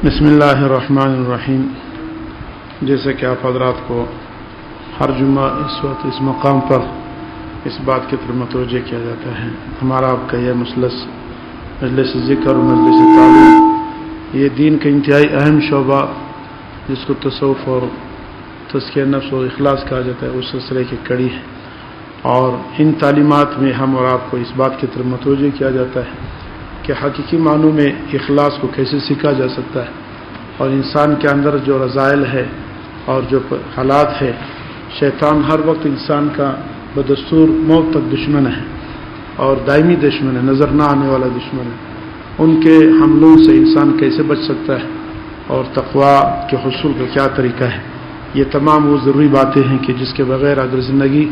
بسم اللہ الرحمن الرحیم. جیسے کہ آپ حضرات کو ہر جمعہ اس وقت اس مقام پر اس بات کی طرف متوجہ کیا جاتا ہے، ہمارا آپ کا یہ مجلس ذکر اور مجلس تعلیم یہ دین کا انتہائی اہم شعبہ جس کو تصوف اور تزکیہ نفس اور اخلاص کہا جاتا ہے اس سلسلے کی کڑی ہے، اور ان تعلیمات میں ہم اور آپ کو اس بات کی طرف متوجہ کیا جاتا ہے کہ حقیقی معنوں میں اخلاص کو کیسے سیکھا جا سکتا ہے، اور انسان کے اندر جو رذائل ہے اور جو حالات ہے، شیطان ہر وقت انسان کا بدستور موت تک دشمن ہے اور دائمی دشمن ہے، نظر نہ آنے والا دشمن ہے. ان کے حملوں سے انسان کیسے بچ سکتا ہے اور تقویٰ کے حصول کا کیا طریقہ ہے، یہ تمام وہ ضروری باتیں ہیں کہ جس کے بغیر اگر زندگی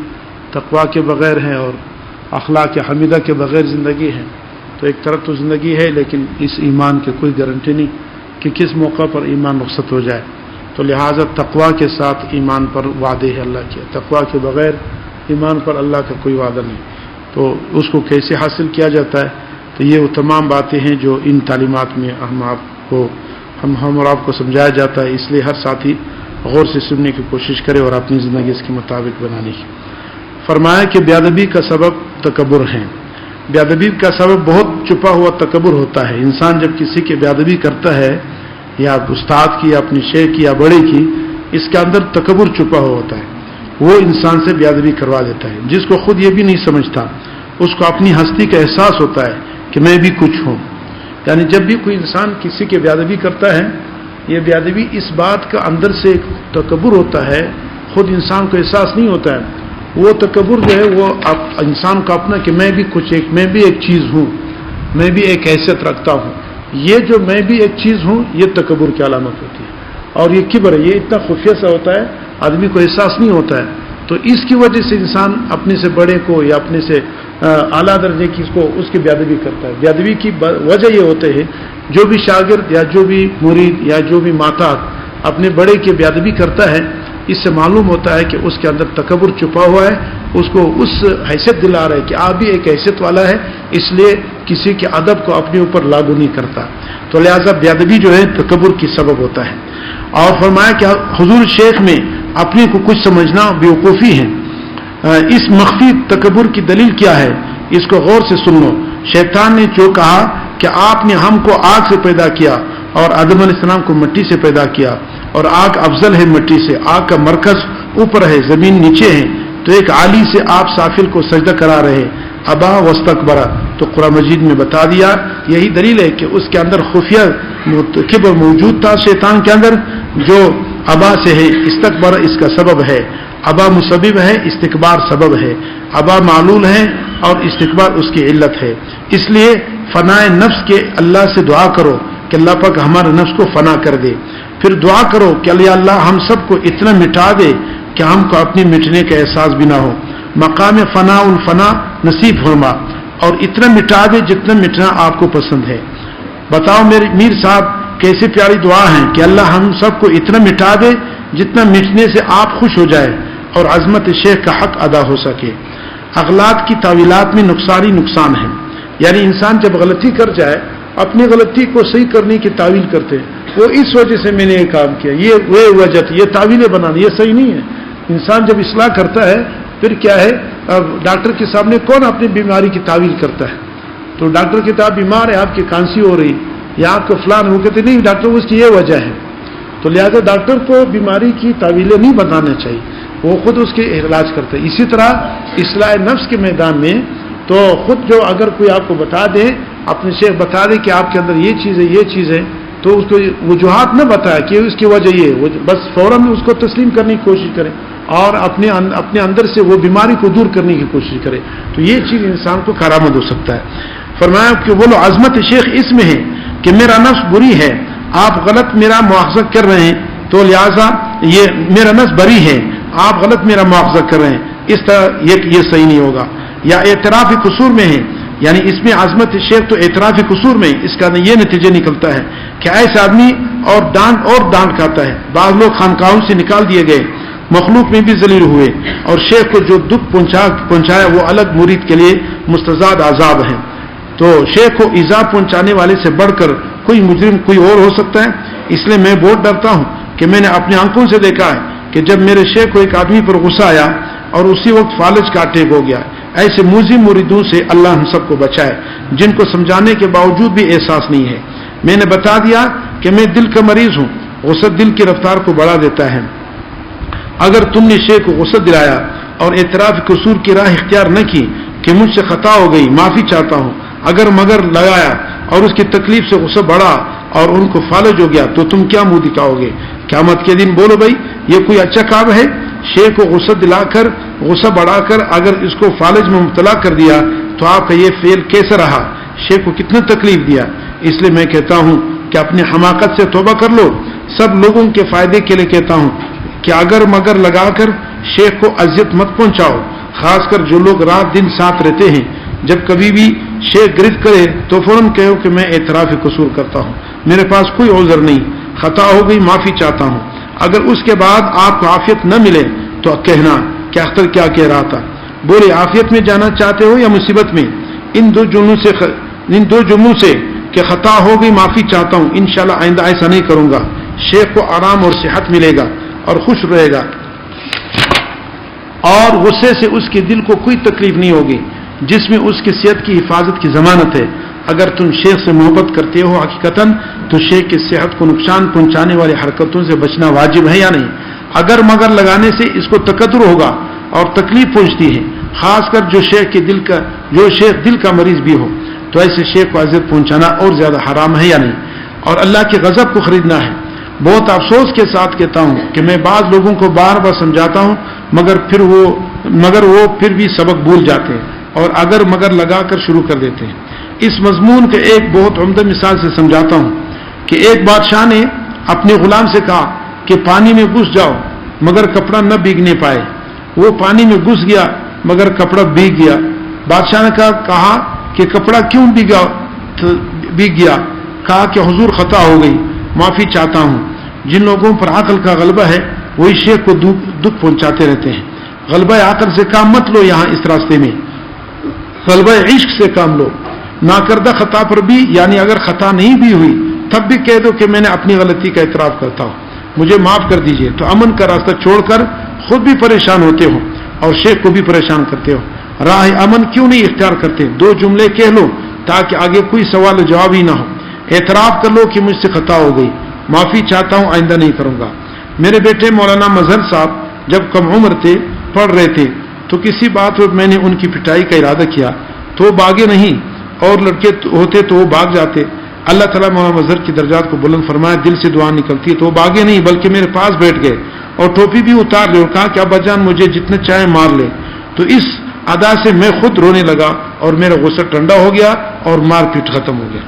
تقویٰ کے بغیر ہے اور اخلاق حمیدہ کے بغیر زندگی ہے تو ایک طرف تو زندگی ہے لیکن اس ایمان کی کوئی گارنٹی نہیں کہ کس موقع پر ایمان رخصت ہو جائے. تو لہٰذا تقویٰ کے ساتھ ایمان پر وعدے ہے اللہ کے، تقویٰ کے بغیر ایمان پر اللہ کا کوئی وعدہ نہیں. تو اس کو کیسے حاصل کیا جاتا ہے، تو یہ وہ تمام باتیں ہیں جو ان تعلیمات میں ہم اور آپ کو سمجھایا جاتا ہے. اس لیے ہر ساتھی غور سے سننے کی کوشش کرے اور اپنی زندگی اس کے مطابق بنانے کی. فرمایا کہ بے ادبی کا سبب تکبر ہے. بے ادبی کا سبب بہت چھپا ہوا تکبر ہوتا ہے. انسان جب کسی کی بے ادبی کرتا ہے یا استاد کی یا اپنی شیخ کی یا بڑے کی، اس کے اندر تکبر چھپا ہوا ہوتا ہے، وہ انسان سے بے ادبی کروا دیتا ہے. جس کو خود یہ بھی نہیں سمجھتا اس کو اپنی ہستی کا احساس ہوتا ہے کہ میں بھی کچھ ہوں. یعنی جب بھی کوئی انسان کسی کی بے ادبی کرتا ہے، یہ بے ادبی اس بات کا اندر سے ایک تکبر ہوتا ہے، خود انسان کو احساس نہیں ہوتا ہے. وہ تکبر جو ہے وہ انسان کو اپنا کہ میں بھی ایک چیز ہوں، میں بھی ایک حیثیت رکھتا ہوں. یہ جو میں بھی ایک چیز ہوں یہ تکبر کی علامت ہوتی ہے. اور یہ کبر ہے، یہ اتنا خفیہ سا ہوتا ہے آدمی کو احساس نہیں ہوتا ہے. تو اس کی وجہ سے انسان اپنے سے بڑے کو یا اپنے سے اعلیٰ درجے کی اس کی بے ادبی کرتا ہے. بے ادبی کی وجہ یہ ہوتے ہے جو بھی شاگرد یا جو بھی مرید یا جو بھی ماتحت اپنے بڑے کی بے ادبی کرتا ہے، اس سے معلوم ہوتا ہے کہ اس کے اندر تکبر چھپا ہوا ہے. اس کو اس حیثیت دلا رہا ہے کہ آپ بھی ایک حیثیت والا ہے، اس لیے کسی کے ادب کو اپنے اوپر لاگو نہیں کرتا. تو لہذا بے ادبی جو ہے تکبر کی سبب ہوتا ہے. اور فرمایا کہ حضور شیخ میں اپنے کو کچھ سمجھنا بیوقوفی ہے. اس مخفی تکبر کی دلیل کیا ہے، اس کو غور سے سن لو. شیطان نے جو کہا کہ آپ نے ہم کو آگ سے پیدا کیا اور آدم علیہ السلام کو مٹی سے پیدا کیا، اور آگ افضل ہے مٹی سے، آگ کا مرکز اوپر ہے زمین نیچے ہے، تو ایک عالی سے آپ سافل کو سجدہ کرا رہے، ابا واستکبرا. تو قرآن مجید میں بتا دیا یہی دلیل ہے کہ اس کے اندر خفیہ کبر موجود تھا شیطان کے اندر، جو ابا سے ہے. استکبر اس کا سبب ہے، ابا مسبب ہے، استکبار سبب ہے. ابا معلول ہے اور استکبار اس کی علت ہے. اس لیے فنائے نفس کے اللہ سے دعا کرو کہ اللہ پاک ہمارے نفس کو فنا کر دے. پھر دعا کرو کہ اللہ ہم سب کو اتنا مٹا دے کہ ہم کو اپنی مٹنے کا احساس بھی نہ ہو. مقام فنا الفنا نصیب فرما، اور اتنا مٹا دے جتنا مٹنا آپ کو پسند ہے. بتاؤ میرے میر صاحب کیسی پیاری دعا ہے کہ اللہ ہم سب کو اتنا مٹا دے جتنا مٹنے سے آپ خوش ہو جائے اور عظمت شیخ کا حق ادا ہو سکے. اغلاط کی تعویلات میں نقصان ہے. یعنی انسان جب غلطی کر جائے اپنی غلطی کو صحیح کرنے کی تعویل کرتے ہیں، وہ اس وجہ سے میں نے یہ کام کیا، یہ وجہ تھی، یہ تعویلیں بنانا یہ صحیح نہیں ہے. انسان جب اصلاح کرتا ہے پھر کیا ہے، ڈاکٹر کے سامنے کون اپنی بیماری کی تعویل کرتا ہے؟ تو ڈاکٹر کے آپ بیمار ہے، آپ کی کھانسی ہو رہی یا آپ کو فلان، وہ کہتے نہیں ڈاکٹر اس کی یہ وجہ ہے. تو لہذا ڈاکٹر کو بیماری کی تعویلیں نہیں بتانا چاہیے، وہ خود اس کے علاج کرتا ہے. اسی طرح اصلاح نفس کے میدان میں تو خود جو اگر کوئی آپ کو بتا دے، اپنے شیخ بتا دے کہ آپ کے اندر یہ چیز ہے تو اس کو وجوہات نہ بتائے کہ اس کی وجہ یہ، بس فوراً اس کو تسلیم کرنے کی کوشش کرے اور اپنے اندر سے وہ بیماری کو دور کرنے کی کوشش کرے. تو یہ چیز انسان کو کارآمد ہو سکتا ہے. فرمایا کہ بولو عظمت شیخ اس میں ہے کہ میرا نفس بری ہے، آپ غلط میرا مواخذہ کر رہے ہیں، تو لہذا یہ میرا نفس بری ہے، آپ غلط میرا مواخذہ کر رہے ہیں، اس طرح یہ صحیح نہیں ہوگا. یا اعتراف قصور میں ہے، یعنی اس میں عظمت شیخ تو اعتراف قصور میں، اس کا یہ نتیجہ نکلتا ہے کہ ایسے آدمی اور ڈانٹ کھاتا ہے. بعض لوگ خانقاہوں سے نکال دیے گئے، مخلوق میں بھی ذلیل ہوئے، اور شیخ کو جو دکھ پہنچایا وہ الگ مرید کے لیے مستزاد عذاب ہے. تو شیخ کو ایذا پہنچانے والے سے بڑھ کر کوئی مجرم کوئی اور ہو سکتا ہے؟ اس لیے میں بہت ڈرتا ہوں کہ میں نے اپنے آنکھوں سے دیکھا ہے کہ جب میرے شیخ کو ایک آدمی پر غصہ آیا اور اسی وقت فالج کا اٹیک ہو گیا. ایسے موذی مریدوں سے اللہ ہم سب کو بچائے جن کو سمجھانے کے باوجود بھی احساس نہیں ہے. میں نے بتا دیا کہ میں دل کا مریض ہوں. غصہ دل کی رفتار کو بڑھا دیتا ہے. اگر تم نے شیخ کو غصہ دلایا اور اعتراف قصور کی راہ اختیار نہ کی کہ مجھ سے خطا ہو گئی, معافی چاہتا ہوں, اگر مگر لگایا اور اس کی تکلیف سے غصہ بڑھا اور ان کو فالج ہو گیا, تو تم کیا منہ دکھاؤ گے قیامت کے دن؟ بولو بھائی, یہ کوئی اچھا کام ہے؟ شیخ کو غصہ دلا کر, غصہ بڑھا کر اگر اس کو فالج میں مبتلا کر دیا تو آپ کا یہ فعل کیسا رہا؟ شیخ کو کتنا تکلیف دیا. اس لیے میں کہتا ہوں کہ اپنی حماقت سے توبہ کر لو. سب لوگوں کے فائدے کے لیے کہتا ہوں کہ اگر مگر لگا کر شیخ کو اذیت مت پہنچاؤ, خاص کر جو لوگ رات دن ساتھ رہتے ہیں. جب کبھی بھی شیخ گرفت کرے تو فوراً کہو کہ میں اعتراف قصور کرتا ہوں, میرے پاس کوئی عذر نہیں, خطا ہو گئی, معافی چاہتا ہوں. اگر اس کے بعد آپ کو عافیت نہ ملے تو کہنا کہ اختر کیا کہہ رہا تھا. بولے عافیت میں جانا چاہتے ہو یا مصیبت میں؟ ان دو جملوں سے کہ خطا ہو گئی, معافی چاہتا ہوں, انشاءاللہ آئندہ ایسا نہیں کروں گا. شیخ کو آرام اور صحت ملے گا اور خوش رہے گا, اور غصے سے اس کے دل کو کوئی تکلیف نہیں ہوگی جس میں اس کی صحت کی حفاظت کی ضمانت ہے. اگر تم شیخ سے محبت کرتے ہو حقیقتاً تو شیخ کی صحت کو نقصان پہنچانے والی حرکتوں سے بچنا واجب ہے یا نہیں؟ اگر مگر لگانے سے اس کو تکدر ہوگا اور تکلیف پہنچتی ہے, خاص کر جو شیخ دل کا مریض بھی ہو, تو ایسے شیخ کو اذیت پہنچانا اور زیادہ حرام ہے یا نہیں؟ اور اللہ کے غضب کو خریدنا ہے. بہت افسوس کے ساتھ کہتا ہوں کہ میں بعض لوگوں کو بار بار سمجھاتا ہوں مگر وہ پھر بھی سبق بھول جاتے ہیں اور اگر مگر لگا کر شروع کر دیتے ہیں. اس مضمون کے ایک بہت عمدہ مثال سے سمجھاتا ہوں کہ ایک بادشاہ نے اپنے غلام سے کہا کہ پانی میں گھس جاؤ مگر کپڑا نہ بھیگنے پائے. وہ پانی میں گھس گیا مگر کپڑا بھیگ گیا. بادشاہ نے کہا کہ کپڑا کیوں بھیگ گیا؟ کہا کہ حضور خطا ہو گئی, معافی چاہتا ہوں. جن لوگوں پر عقل کا غلبہ ہے وہی شیخ کو دکھ پہنچاتے رہتے ہیں. غلبہ عقل سے کام مت لو یہاں اس راستے میں, غلبہ عشق سے کام لو. ناکردہ خطا پر بھی, یعنی اگر خطا نہیں بھی ہوئی تب بھی کہہ دو کہ میں نے اپنی غلطی کا اعتراف کرتا ہوں, مجھے معاف کر دیجئے. تو امن کا راستہ چھوڑ کر خود بھی پریشان ہوتے ہو اور شیخ کو بھی پریشان کرتے ہو. راہ امن کیوں نہیں اختیار کرتے؟ دو جملے کہہ لو تاکہ آگے کوئی سوال جواب ہی نہ ہو. اعتراف کر لو کہ مجھ سے خطا ہو گئی, معافی چاہتا ہوں, آئندہ نہیں کروں گا. میرے بیٹے مولانا مظہر صاحب جب کم عمر تھے, پڑھ رہے تھے, تو کسی بات پر میں نے ان کی پٹائی کا ارادہ کیا تو وہ باغے نہیں, اور لڑکے ہوتے تو وہ بھاگ جاتے. اللہ تعالیٰ مولانا مظہر کی درجات کو بلند فرمائے. دل سے دعا نکلتی ہے تو وہ باغے نہیں بلکہ میرے پاس بیٹھ گئے اور ٹوپی بھی اتار لے اور کہا کہ ابا جان مجھے جتنا چاہے مار لے. تو اس ادا سے میں خود رونے لگا اور میرا غصہ ٹھنڈا ہو گیا اور مار پیٹ ختم ہو گیا.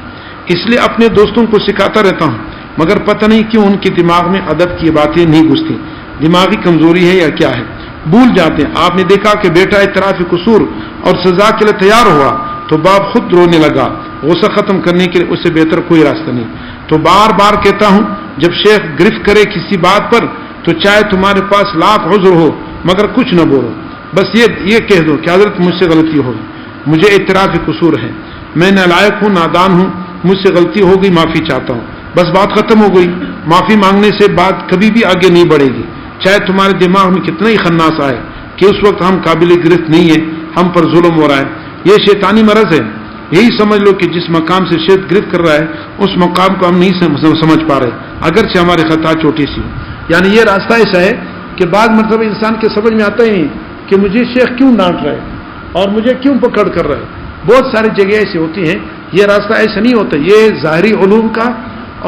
اس لیے اپنے دوستوں کو سکھاتا رہتا ہوں مگر پتہ نہیں کیوں ان کے دماغ میں ادب کی باتیں نہیں گھستی. دماغی کمزوری ہے یا کیا ہے, بھول جاتے ہیں. آپ نے دیکھا کہ بیٹا اعتراف قصور اور سزا کے لیے تیار ہوا تو باپ خود رونے لگا. غصہ ختم کرنے کے لیے اس سے بہتر کوئی راستہ نہیں. تو بار بار کہتا ہوں جب شیخ گرفت کرے کسی بات پر تو چاہے تمہارے پاس لاکھ عذر ہو مگر کچھ نہ بولو, بس یہ کہہ دو کہ حضرت مجھ سے غلطی ہوئی, مجھے اعتراف قصور ہے, میں نالائق ہوں, نادان ہوں, مجھ سے غلطی ہو گئی, معافی چاہتا ہوں. بس بات ختم ہو گئی. معافی مانگنے سے بات کبھی بھی آگے نہیں بڑھے گی, چاہے تمہارے دماغ میں کتنا ہی خناس آئے کہ اس وقت ہم قابل گرفت نہیں ہے, ہم پر ظلم ہو رہا ہے. یہ شیطانی مرض ہے. یہی سمجھ لو کہ جس مقام سے شیط گرفت کر رہا ہے اس مقام کو ہم نہیں سمجھ پا رہے اگرچہ ہماری خطا چھوٹی سی. یعنی یہ راستہ ایسا ہے کہ بعض مرتبہ انسان کے سمجھ میں آتا ہی نہیں کہ مجھے شیخ کیوں ڈانٹ رہا ہے اور مجھے کیوں پکڑ کر رہا ہے. بہت ساری جگہ ایسی ہوتی ہیں. یہ راستہ ایسا نہیں ہوتا. یہ ظاہری علوم کا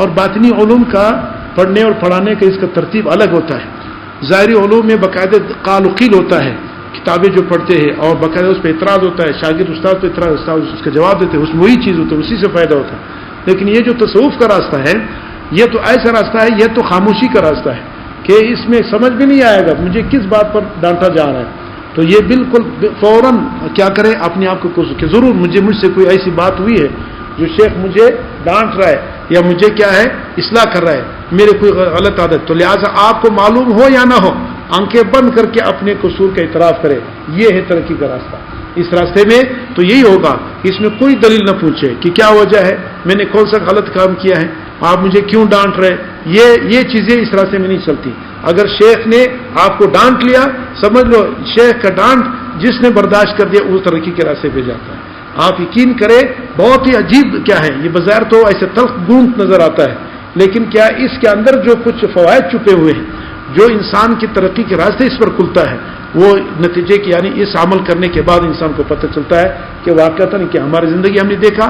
اور باطنی علوم کا پڑھنے اور پڑھانے کا اس کا ترتیب الگ ہوتا ہے. ظاہری علوم میں باقاعدہ قال و قیل ہوتا ہے, کتابیں جو پڑھتے ہیں اور باقاعدہ اس پہ اعتراض ہوتا ہے, شاگرد استاد پہ اعتراض, استاد اس کا جواب دیتے ہیں, اس میں وہی چیز ہوتی ہے, اسی سے فائدہ ہوتا ہے. لیکن یہ جو تصوف کا راستہ ہے یہ تو ایسا راستہ ہے, یہ تو خاموشی کا راستہ ہے کہ اس میں سمجھ بھی نہیں آئے گا مجھے کس بات پر ڈانٹا جا رہا ہے. تو یہ بالکل فوراً کیا کرے, اپنے آپ کو کہ ضرور مجھ سے کوئی ایسی بات ہوئی ہے جو شیخ مجھے ڈانٹ رہا ہے یا مجھے کیا ہے اصلاح کر رہا ہے, میرے کوئی غلط عادت. تو لہٰذا آپ کو معلوم ہو یا نہ ہو آنکھیں بند کر کے اپنے قصور کا اعتراف کرے. یہ ہے ترقی کا راستہ. اس راستے میں تو یہی ہوگا, اس میں کوئی دلیل نہ پوچھے کہ کیا وجہ ہے, میں نے کون سا غلط کام کیا ہے, آپ مجھے کیوں ڈانٹ رہے, یہ چیزیں اس راستے میں نہیں چلتی. اگر شیخ نے آپ کو ڈانٹ لیا, سمجھ لو شیخ کا ڈانٹ جس نے برداشت کر دیا وہ ترقی کے راستے پہ جاتا ہے. آپ یقین کریں, بہت ہی عجیب کیا ہے یہ, بظاہر تو ایسے تلخ گونت نظر آتا ہے, لیکن کیا اس کے اندر جو کچھ فوائد چھپے ہوئے ہیں, جو انسان کی ترقی کے راستے اس پر کھلتا ہے, وہ نتیجے کی یعنی اس عمل کرنے کے بعد انسان کو پتہ چلتا ہے کہ واقعتاً کہ ہماری زندگی ہم نے دیکھا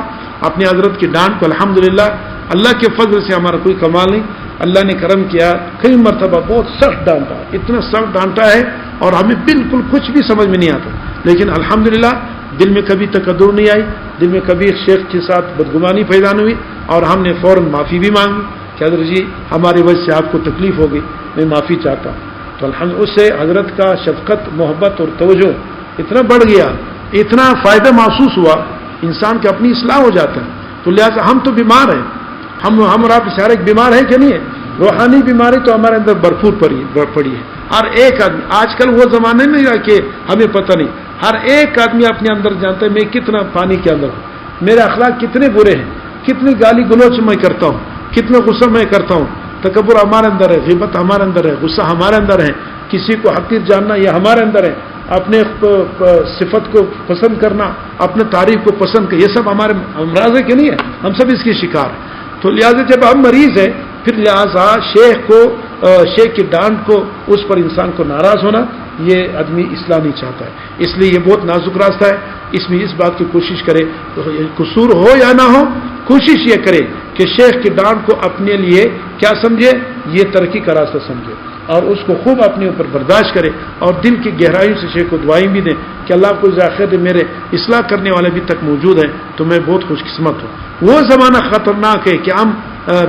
اپنے حضرت کی ڈانٹ کو الحمدللہ اللہ کے فضل سے ہمارا کوئی کمال نہیں, اللہ نے کرم کیا, کئی مرتبہ بہت سخت ڈانٹا, اتنا سخت ڈانٹا ہے اور ہمیں بالکل کچھ بھی سمجھ میں نہیں آتا, لیکن الحمدللہ دل میں کبھی تکدر نہیں آئی, دل میں کبھی شیخ کے ساتھ بدگمانی پیدا نہیں ہوئی, اور ہم نے فوراً معافی بھی مانگی کہ حضرت جی ہماری وجہ سے آپ کو تکلیف ہوگی, میں معافی چاہتا ہوں. تو الحمد اس سے حضرت کا شفقت محبت اور توجہ اتنا بڑھ گیا, اتنا فائدہ محسوس ہوا, انسان کی اپنی اصلاح ہو جاتا ہے. تو لہٰذا ہم تو بیمار ہیں, ہم اور آپ سارے بیمار ہیں کہ نہیں ہے, روحانی بیماری تو ہمارے اندر بھرپور پڑی ہے. ہر ایک آدمی, آج کل وہ زمانے نہیں رہا کہ ہمیں پتہ نہیں, ہر ایک آدمی اپنے اندر جانتا ہے میں کتنا پانی کے اندر ہوں, میرے اخلاق کتنے برے ہیں, کتنی گالی گلوچ میں کرتا ہوں, کتنا غصہ میں کرتا ہوں, تکبر ہمارے اندر ہے, غیبت ہمارے اندر ہے, غصہ ہمارے اندر ہے, کسی کو حقیر جاننا یہ ہمارے اندر ہے, اپنے صفت کو پسند کرنا, اپنے تعریف کو پسند کرنا, یہ سب ہمارے امراض ہے کہ نہیں ہے, ہم سب اس کے شکار ہیں. تو لہٰذا جب ہم مریض ہیں پھر لہٰذا شیخ کی ڈانٹ کو اس پر انسان کو ناراض ہونا یہ آدمی اصلاح نہیں چاہتا ہے. اس لیے یہ بہت نازک راستہ ہے, اس میں اس بات کی کوشش کرے, قصور ہو یا نہ ہو, کوشش یہ کرے کہ شیخ کی ڈانٹ کو اپنے لیے کیا سمجھے, یہ ترقی کا راستہ سمجھے, اور اس کو خوب اپنے اوپر برداشت کرے, اور دل کی گہرائی سے شیخ کو دعائیں بھی دیں کہ اللہ کو ذاکر میرے اصلاح کرنے والے بھی تک موجود ہیں تو میں بہت خوش قسمت ہوں. وہ زمانہ خطرناک ہے کہ ہم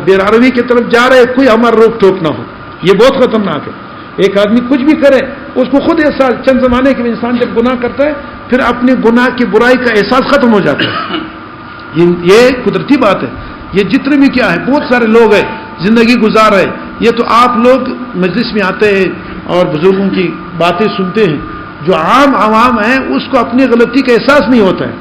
بے-روی کی طرف جا رہے, کوئی ہمارا روک ٹوک نہ ہو, یہ بہت خطرناک ہے. ایک آدمی کچھ بھی کرے اس کو خود احساس, چند زمانے کے انسان جب گناہ کرتا ہے پھر اپنے گناہ کی برائی کا احساس ختم ہو جاتا ہے. یہ قدرتی بات ہے. یہ جتنے بھی کیا ہے, بہت سارے لوگ ہیں زندگی گزار رہے, یہ تو آپ لوگ مجلس میں آتے ہیں اور بزرگوں کی باتیں سنتے ہیں, جو عام عوام ہیں اس کو اپنی غلطی کا احساس نہیں ہوتا ہے,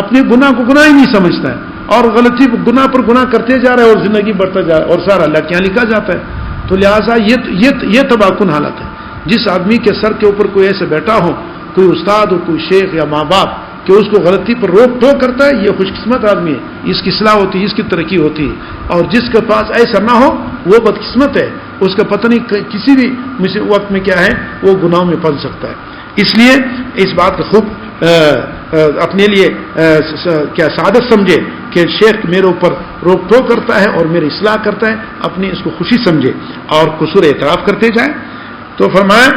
اپنے گناہ کو گناہ ہی نہیں سمجھتا ہے, اور غلطی گناہ پر گناہ کرتے جا رہے ہیں اور زندگی بڑھتا جا رہا ہے, اور سارا اللہ کے یہاں لکھا جاتا ہے. تو لہٰذا یہ تباہ کن حالت ہے. جس آدمی کے سر کے اوپر کوئی ایسے بیٹھا ہو, کوئی استاد ہو, کوئی شیخ یا ماں باپ, کہ اس کو غلطی پر روک ٹوک کرتا ہے, یہ خوش قسمت آدمی ہے, اس کی اصلاح ہوتی ہے, اس کی ترقی ہوتی ہے. اور جس کے پاس ایسا نہ ہو وہ بدقسمت ہے, اس کا پتہ نہیں کسی بھی وقت میں کیا ہے وہ گناہوں میں پھنس سکتا ہے. اس لیے اس بات کا خوب اپنے لیے کیا سعادت سمجھے کہ شیخ میرے اوپر روک ٹوک کرتا ہے اور میری اصلاح کرتا ہے, اپنی اس کو خوشی سمجھے اور قصور اعتراف کرتے جائیں. تو فرمایا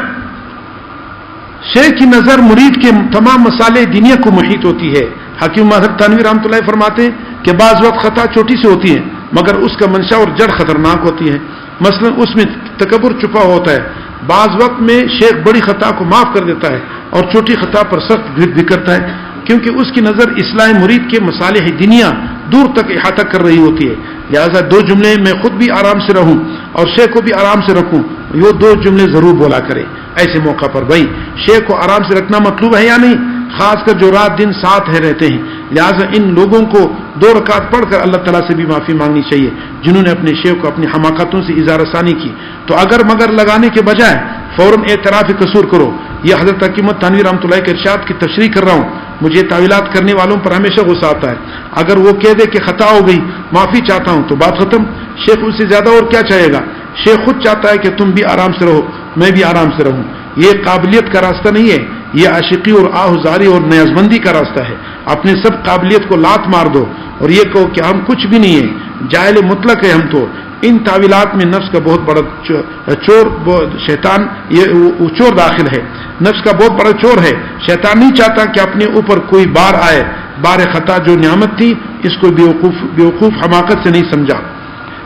شیخ کی نظر مرید کے تمام مسائل دینیا کو محیط ہوتی ہے. حکیم حضرت تنویر رحمۃ اللہ فرماتے ہیں کہ بعض وقت خطا چھوٹی سی ہوتی ہے مگر اس کا منشا اور جڑ خطرناک ہوتی ہے. مثلا اس میں تکبر چھپا ہوتا ہے. بعض وقت میں شیخ بڑی خطا کو معاف کر دیتا ہے اور چھوٹی خطا پر سخت بھی کرتا ہے, کیونکہ اس کی نظر اصلاح مرید کے مصالح دینیا دور تک احاطہ کر رہی ہوتی ہے. لہذا دو جملے میں خود بھی آرام سے رہوں اور شیخ کو بھی آرام سے رکھوں, یہ دو جملے ضرور بولا کرے. ایسے موقع پر بھائی شیخ کو آرام سے رکھنا مطلوب ہے یا نہیں, خاص کر جو رات دن ساتھ رہتے ہیں. لہذا ان لوگوں کو 2 رکعت پڑھ کر اللہ تعالیٰ سے بھی معافی مانگنی چاہیے جنہوں نے اپنے شیخ کو اپنی حماقتوں سے اظہار ثانی کی. تو اگر مگر لگانے کے بجائے فوراً اعتراف قصور کرو. یہ حضرت حکیمت تنویر رحمۃ اللہ کے ارشاد کی تشریح کر رہا ہوں. مجھے تعویلات کرنے والوں پر ہمیشہ غصہ آتا ہے. اگر وہ کہہ دے کہ خطا ہو گئی معافی چاہتا ہوں تو بات ختم. شیخ اس سے زیادہ اور کیا چاہے گا. شیخ خود چاہتا ہے کہ تم بھی آرام سے رہو, میں بھی آرام سے رہوں. یہ قابلیت کا راستہ نہیں ہے, یہ عاشقی اور آہوزاری اور نیازمندی کا راستہ ہے. اپنے سب قابلیت کو لات مار دو اور یہ کہو کہ ہم کچھ بھی نہیں ہیں, جاہل مطلق ہے ہم تو. ان تعویلات میں نفس کا بہت بڑا شیطان یہ چور داخل ہے. نفس کا بہت بڑا چور ہے. شیطان نہیں چاہتا کہ اپنے اوپر کوئی بار آئے. بار خطا جو نعمت تھی اس کو بیوقوف حماقت سے نہیں سمجھا.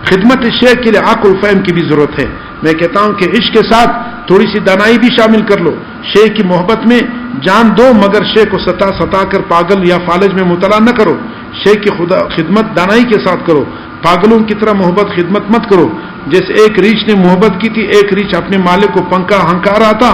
خدمت شیخ کے لیے عقل و فہم کی بھی ضرورت ہے. میں کہتا ہوں کہ عشق کے ساتھ تھوڑی سی دانائی بھی شامل کر لو. شیخ کی محبت میں جان دو مگر شیخ کو ستا کر پاگل یا فالج میں مبتلا نہ کرو. شیخ کی خدمت دانائی کے ساتھ کرو. پاگلوں کی طرح محبت خدمت مت کرو. جیسے ایک ریچھ نے محبت کی تھی. ایک ریچھ اپنے مالک کو پنکھا ہنکا رہا تھا,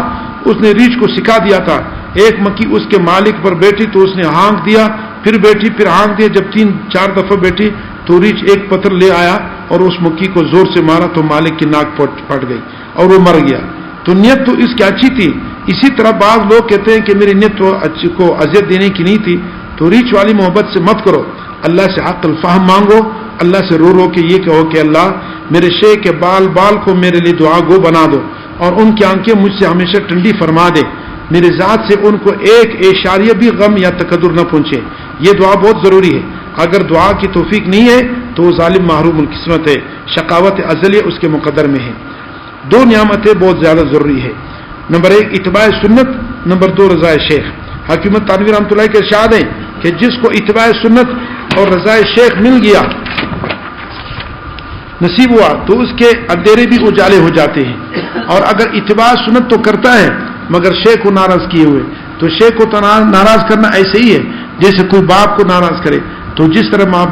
اس نے ریچھ کو سکھا دیا تھا. ایک مکھی اس کے مالک پر بیٹھی تو اس نے ہانک دیا, پھر بیٹھی, پھر ہانک دیا. جب 3-4 دفعہ بیٹھی تو ریچھ ایک پتھر لے آیا اور اس مکی کو زور سے مارا تو مالک کی ناک پھٹ گئی اور وہ مر گیا. تو نیت تو اس کی اچھی تھی. اسی طرح بعض لوگ کہتے ہیں کہ میری نیت کو اذیت دینے کی نہیں تھی. تو ریچھ والی محبت سے مت کرو. اللہ سے حق الفہم مانگو. اللہ سے رو رو کے یہ کہو کہ اللہ میرے شیخ کے بال بال کو میرے لیے دعا گو بنا دو اور ان کی آنکھیں مجھ سے ہمیشہ ٹھنڈی فرما دے. میرے ذات سے ان کو ایک اشاریہ بھی غم یا تکدر نہ پہنچے. یہ دعا بہت ضروری ہے. اگر دعا کی توفیق نہیں ہے تو وہ ظالم محروم القسمت ہے. شقاوت ازلیہ اس کے مقدر میں ہے. دو نعمتیں بہت زیادہ ضروری ہے. نمبر 1 اتباع سنت، نمبر 2 رضا شیخ. حکیمت تانوی رحمۃ اللہ کے ارشاد ہے کہ جس کو اتباع سنت اور رضا شیخ مل گیا، نصیب ہوا، تو اس کے اندھیرے بھی اجالے ہو جاتے ہیں. اور اگر اتباع سنت تو کرتا ہے مگر شیخ کو ناراض کیے ہوئے، تو شیخ کو ناراض کرنا ایسے ہی ہے جیسے کوئی باپ کو ناراض کرے. تو جس طرح ماں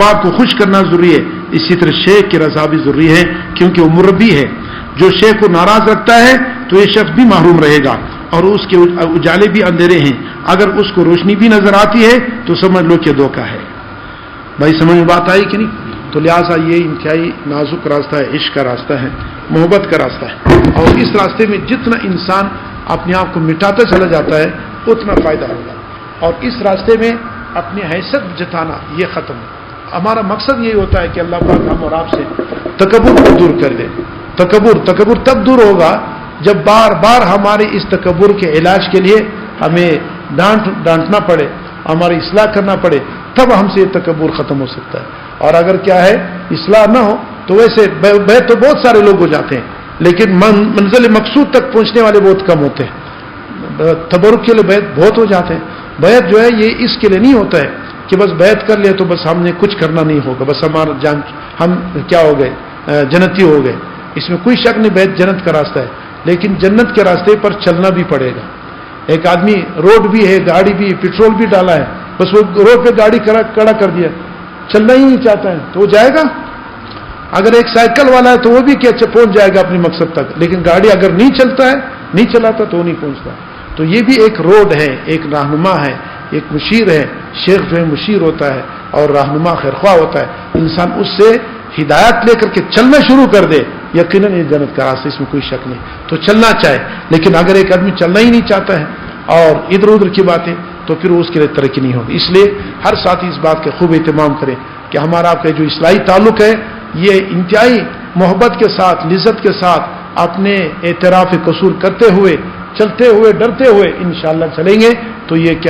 باپ کو خوش کرنا ضروری ہے، اسی طرح شیخ کی رضا بھی ضروری ہے کیونکہ وہ مربی ہے. جو شیخ کو ناراض رکھتا ہے تو یہ شخص بھی محروم رہے گا اور اس کے اجالے بھی اندھیرے ہیں. اگر اس کو روشنی بھی نظر آتی ہے تو سمجھ لو کہ دھوکہ ہے. بھائی سمجھ میں بات آئی کہ نہیں؟ تو لہٰذا یہ انتہائی نازک راستہ ہے، عشق کا راستہ ہے، محبت کا راستہ ہے. اور اس راستے میں جتنا انسان اپنے آپ کو مٹاتا چلا جاتا ہے اتنا فائدہ ہوگا. اور اس راستے میں اپنی حیثیت جتانا یہ ختم ہے. ہمارا مقصد یہی ہوتا ہے کہ اللہ پاک ہم اور آپ سے تکبر کو دور کر دے. تکبر تب دور ہوگا جب بار بار ہمارے اس تکبر کے علاج کے لیے ہمیں ڈانٹنا پڑے، ہماری اصلاح کرنا پڑے، تب ہم سے یہ تکبر ختم ہو سکتا ہے. اور اگر کیا ہے اصلاح نہ ہو تو ویسے بیعت تو بہت سارے لوگ ہو جاتے ہیں لیکن منزل مقصود تک پہنچنے والے بہت کم ہوتے ہیں. تبرک کے لیے بیعت بہت ہو جاتے ہیں. بیعت جو ہے یہ اس کے لیے نہیں ہوتا ہے کہ بس بیعت کر لیا تو بس ہم نے کچھ کرنا نہیں ہوگا، بس ہمارا ہم کیا ہو گئے، جنتی ہو گئے. اس میں کوئی شک نہیں، بیعت جنت کا راستہ ہے لیکن جنت کے راستے پر چلنا بھی پڑے گا. ایک آدمی روڈ بھی ہے، گاڑی بھی، پیٹرول بھی ڈالا ہے، بس وہ روڈ پہ گاڑی کڑا کر دیا، چلنا ہی نہیں چاہتا ہے تو وہ جائے گا. اگر ایک سائیکل والا ہے تو وہ بھی کیا پہنچ جائے گا اپنے مقصد تک، لیکن گاڑی اگر نہیں چلاتا تو وہ نہیں پہنچتا. تو یہ بھی ایک روڈ ہے، ایک رہنما ہے، ایک مشیر ہے. شیخ جو ہے مشیر ہوتا ہے اور رہنما خیرخواہ ہوتا ہے. انسان اس سے ہدایت لے کر کے چلنا شروع کر دے، یقیناً یہ جنت کا راستہ، اس میں کوئی شک نہیں. تو چلنا چاہے، لیکن اگر ایک آدمی چلنا ہی نہیں چاہتا ہے اور ادھر ادھر کی باتیں، تو پھر اس کے لیے ترقی نہیں ہوگی. اس لیے ہر ساتھی اس بات کا خوب اہتمام کرے کہ ہمارا آپ کا جو اصلاحی تعلق ہے یہ انتہائی محبت کے ساتھ، لذت کے ساتھ، اپنے اعتراف قصور کرتے ہوئے، چلتے ہوئے، ڈرتے ہوئے انشاءاللہ چلیں گے تو یہ کیا